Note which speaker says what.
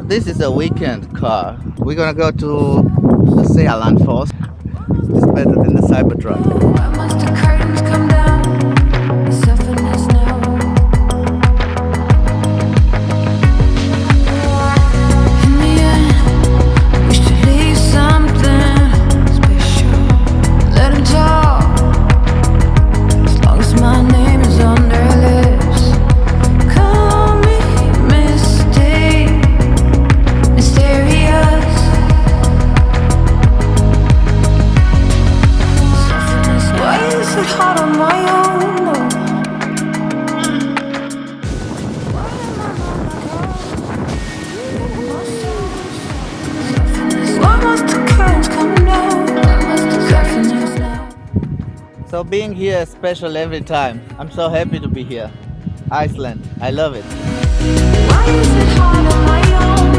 Speaker 1: this is a weekend car. We're gonna go to the Sejalandfoss. It's better than the Cybertruck. So being here is special every time. I'm so happy to be here. Iceland, I love it. Why is it hard on my own?